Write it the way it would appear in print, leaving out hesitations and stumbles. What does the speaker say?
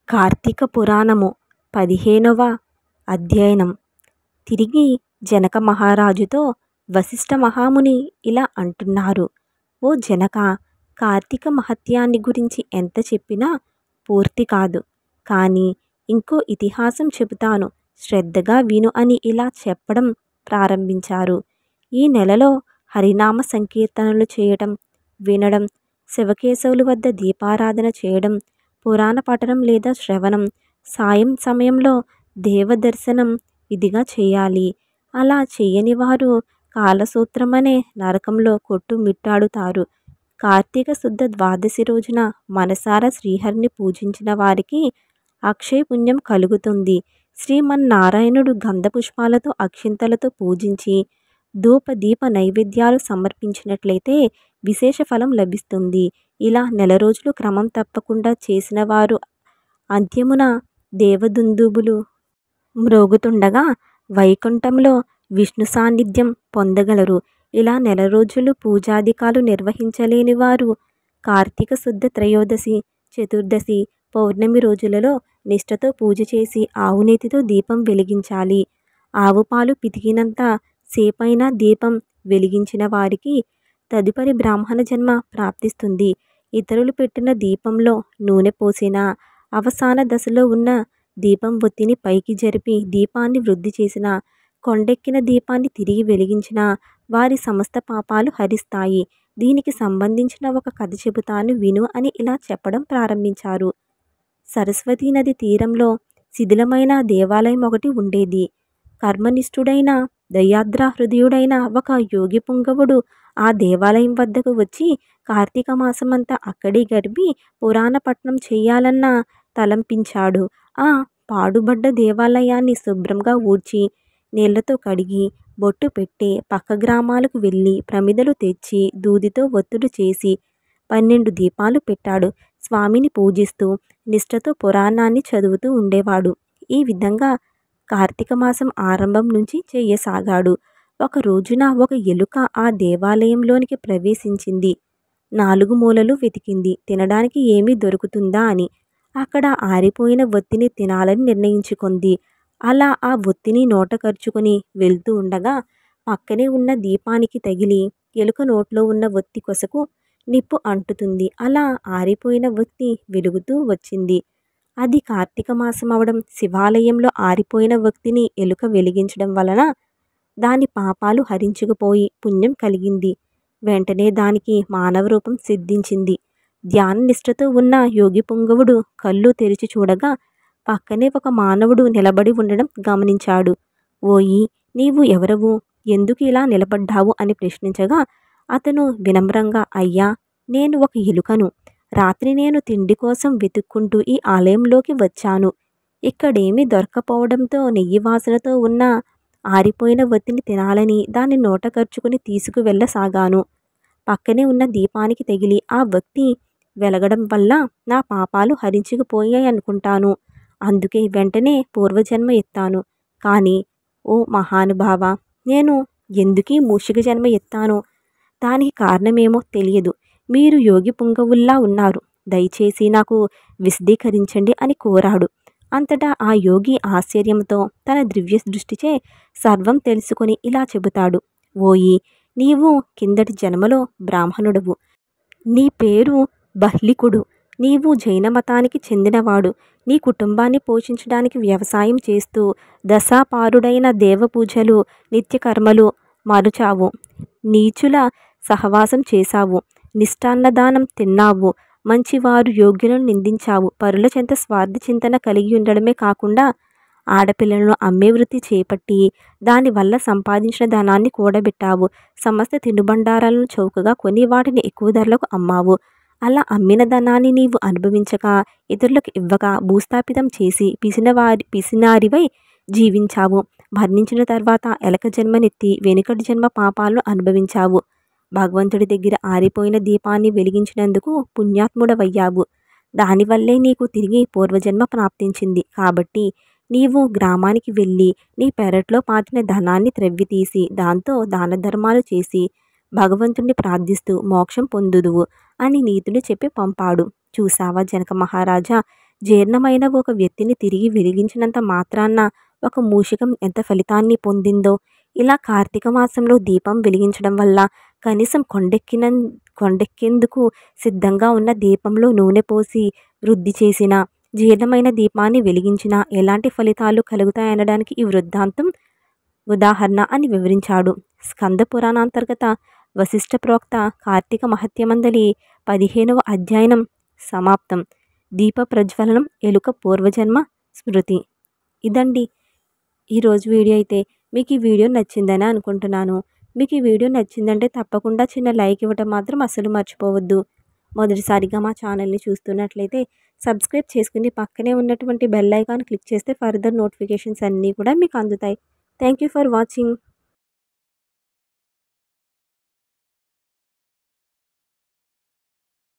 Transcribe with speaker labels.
Speaker 1: కార్తీక పురాణము 15వ అధ్యయనం. తిరిగి జనక మహారాజుతో వశిష్ఠ మహాముని ఇలా అంటున్నారు. ఓ జనక, కార్తీక మహత్యాన్ని గురించి ఎంత చెప్పినా పూర్తి కాదు. కానీ ఇంకో ఇతిహాసం చెబుతాను, శ్రద్ధగా విను అని ఇలా చెప్పడం ప్రారంభించారు. ఈ నెలలో హరినామ సంకీర్తనలు చేయడం, వినడం, శివకేశవుల వద్ద దీపారాధన చేయడం, పురాణ పఠనం లేదా శ్రవణం, సాయం సమయంలో దేవదర్శనం విధిగా చేయాలి. అలా చేయని వారు కాలసూత్రమనే నరకంలో కొట్టుమిట్టాడుతారు. కార్తీక శుద్ధ ద్వాదశి రోజున మనసారా శ్రీహరిని పూజించిన వారికి అక్షయ పుణ్యం కలుగుతుంది. శ్రీమన్నారాయణుడు గంధ పుష్పాలతో అక్షింతలతో పూజించి ధూప దీప నైవేద్యాలు సమర్పించినట్లయితే విశేష ఫలం లభిస్తుంది. ఇలా నెల రోజులు క్రమం తప్పకుండా చేసిన వారు అంత్యమున దేవదుందుబులు మ్రోగుతుండగా వైకుంఠంలో విష్ణు సాన్నిధ్యం పొందగలరు. ఇలా నెల రోజులు పూజాధికాలు నిర్వహించలేని వారు కార్తీక శుద్ధ త్రయోదశి, చతుర్దశి, పౌర్ణమి రోజులలో నిష్ఠతో పూజ చేసి ఆవునేతితో దీపం వెలిగించాలి. ఆవు పాలు పితికినంత సేపైన దీపం వెలిగించిన వారికి తదుపరి బ్రాహ్మణ జన్మ ప్రాప్తిస్తుంది. ఇతరులు పెట్టిన దీపంలో నూనె పోసిన, అవసాన దశలో ఉన్న దీపం ఒత్తిని పైకి జరిపి దీపాన్ని వృద్ధి చేసిన, కొండెక్కిన దీపాన్ని తిరిగి వెలిగించిన వారి సమస్త పాపాలు హరిస్తాయి. దీనికి సంబంధించిన ఒక కథ చెబుతాను విను అని ఇలా చెప్పడం ప్రారంభించారు. సరస్వతీ నది తీరంలో శిథిలమైన దేవాలయం ఒకటి ఉండేది. కర్మనిష్ఠుడైన దయాద్ర హృదయుడైన ఒక యోగి పుంగవుడు ఆ దేవాలయం వద్దకు వచ్చి కార్తీక మాసమంతా అక్కడే గడిపి పురాణ పఠనం చేయాలన్న తలంపించాడు. ఆ పాడుబడ్డ దేవాలయాన్ని శుభ్రంగా ఊడ్చి నీళ్లతో కడిగి బొట్టు పెట్టి పక్క గ్రామాలకు వెళ్ళి ప్రమిదలు తెచ్చి దూదితో ఒత్తులు చేసి 12 దీపాలు పెట్టాడు. స్వామిని పూజిస్తూ నిష్ఠతో పురాణాన్ని చదువుతూ ఉండేవాడు. ఈ విధంగా కార్తీక మాసం ఆరంభం నుంచి చేయసాగాడు. ఒక రోజున ఒక ఎలుక ఆ దేవాలయంలోనికి ప్రవేశించింది. 4 మూలలు వెతికింది, తినడానికి ఏమీ దొరుకుతుందా అని. అక్కడ ఆరిపోయిన ఒత్తిని తినాలని నిర్ణయించుకుంది. అలా ఆ ఒత్తిని నోట కరుచుకొని వెళ్తూ ఉండగా పక్కనే ఉన్న దీపానికి తగిలి ఎలుక నోట్లో ఉన్న ఒత్తి కొసకు నిప్పు అంటుతుంది. అలా ఆరిపోయిన ఒత్తి వెలుగుతూ వచ్చింది. అది కార్తీక మాసం అవడం, శివాలయంలో ఆరిపోయిన ఒత్తిని ఎలుక వెలిగించడం వలన దాని పాపాలు హరించుకుపోయి పుణ్యం కలిగింది. వెంటనే దానికి మానవ రూపం సిద్ధించింది. ధ్యాన నిష్ఠతో ఉన్న యోగి పుంగవుడు కళ్ళు తెరిచి చూడగా పక్కనే ఒక మానవుడు నిలబడి ఉండడం గమనించాడు. ఓయి, నీవు ఎవరవు? ఎందుకు ఇలా నిలబడ్డావు అని ప్రశ్నించగా అతను వినమ్రంగా, అయ్యా, నేను ఒక ఎలుకను. రాత్రి నేను తిండి కోసం వెతుక్కుంటూ ఈ ఆలయంలోకి వచ్చాను. ఇక్కడేమీ దొరకపోవడంతో నెయ్యి వాసనతో ఉన్న ఆరిపోయిన ఒత్తిని తినాలని దాన్ని నోట కరుచుకుని తీసుకువెళ్ళసాగాను. పక్కనే ఉన్న దీపానికి తగిలి ఆ ఒత్తి వెలగడం వల్ల నా పాపాలు హరించుకుపోయాయనుకుంటాను. అందుకే వెంటనే పూర్వజన్మ ఎత్తాను. కానీ ఓ మహానుభావ, నేను ఎందుకీ మూషిక జన్మ ఎత్తానో దానికి కారణమేమో తెలియదు. మీరు యోగి పుంగవుల్లా ఉన్నారు. దయచేసి నాకు విశదీకరించండి అని కోరాడు. అంతటా ఆ యోగి ఆశ్చర్యంతో తన దివ్య దృష్టిచే సర్వం తెలుసుకొని ఇలా చెబుతాడు. ఓయి, నీవు కిందటి జన్మలో బ్రాహ్మణుడవు. నీ పేరు బహ్లికుడు. నీవు జైన మతానికి చెందినవాడు. నీ కుటుంబాన్ని పోషించడానికి వ్యవసాయం చేస్తూ దశాపారుడైన దేవపూజలు, నిత్యకర్మలు మరుచావు. నీచుల సహవాసం చేశావు. నిష్ఠాన్నదానం తిన్నావు. మంచివారు యోగ్యులను నిందించావు. పరుల చెంత స్వార్థ చింతన కలిగి ఉండడమే కాకుండా ఆడపిల్లలను అమ్మే వృత్తి చేపట్టి దానివల్ల సంపాదించిన ధనాన్ని కూడబెట్టావు. సమస్త తినుబండారాలను చౌకగా కొని వాటిని ఎక్కువ ధరలకు అమ్మావు. అలా అమ్మిన ధనాన్ని నీవు అనుభవించక ఇతరులకు ఇవ్వక భూస్థాపితం చేసి పిసినారివై జీవించావు. మరణించిన తర్వాత ఎలక జన్మనెత్తి వెనుకటి జన్మ పాపాలను అనుభవించావు. భగవంతుడి దగ్గర ఆరిపోయిన దీపాన్ని వెలిగించినందుకు పుణ్యాత్ముడవయ్యావు. దానివల్లే నీకు తిరిగి పూర్వజన్మ ప్రాప్తించింది. కాబట్టి నీవు గ్రామానికి వెళ్ళి నీ పెరట్లో పాతిన ధనాన్ని త్రవ్వి తీసి దాంతో దాన ధర్మాలు చేసి భగవంతుణ్ణి ప్రార్థిస్తూ మోక్షం పొందుదువు అని నీతుడు చెప్పి పంపాడు. చూసావా జనక మహారాజా, జీర్ణమైన ఒక వ్యక్తిని తిరిగి వెలిగించినంత మాత్రాన ఒక మూషికం ఎంత ఫలితాన్ని పొందిందో, ఇలా కార్తీక మాసంలో దీపం వెలిగించడం వల్ల కనీసం కొండెక్కేందుకు సిద్ధంగా ఉన్న దీపంలో నూనె పోసి వృద్ధి చేసిన, జీర్ణమైన దీపాన్ని వెలిగించిన ఎలాంటి ఫలితాలు కలుగుతాయనడానికి ఈ వృత్తాంతం ఉదాహరణ అని వివరించాడు. స్కంద పురాణాంతర్గత వశిష్ఠ ప్రోక్త కార్తీక మహత్యమందలి 15వ అధ్యయనం సమాప్తం. దీప ప్రజ్వలనం ఎలుక పూర్వజన్మ స్మృతి. ఇదండి ఈరోజు వీడియో అయితే. మీకు ఈ వీడియో నచ్చిందని అనుకుంటున్నాను. మీకు ఈ వీడియో నచ్చిందంటే తప్పకుండా చిన్న లైక్ ఇవ్వటం మాత్రం అస్సలు మర్చిపోవద్దు. మొదటిసారిగా మా ఛానల్ని చూస్తున్నట్లయితే సబ్స్క్రైబ్ చేసుకుని పక్కనే ఉన్నటువంటి బెల్ ఐకాన్ క్లిక్ చేస్తే ఫర్దర్ నోటిఫికేషన్స్ అన్నీ కూడా మీకు అందుతాయి. Thank you for watching.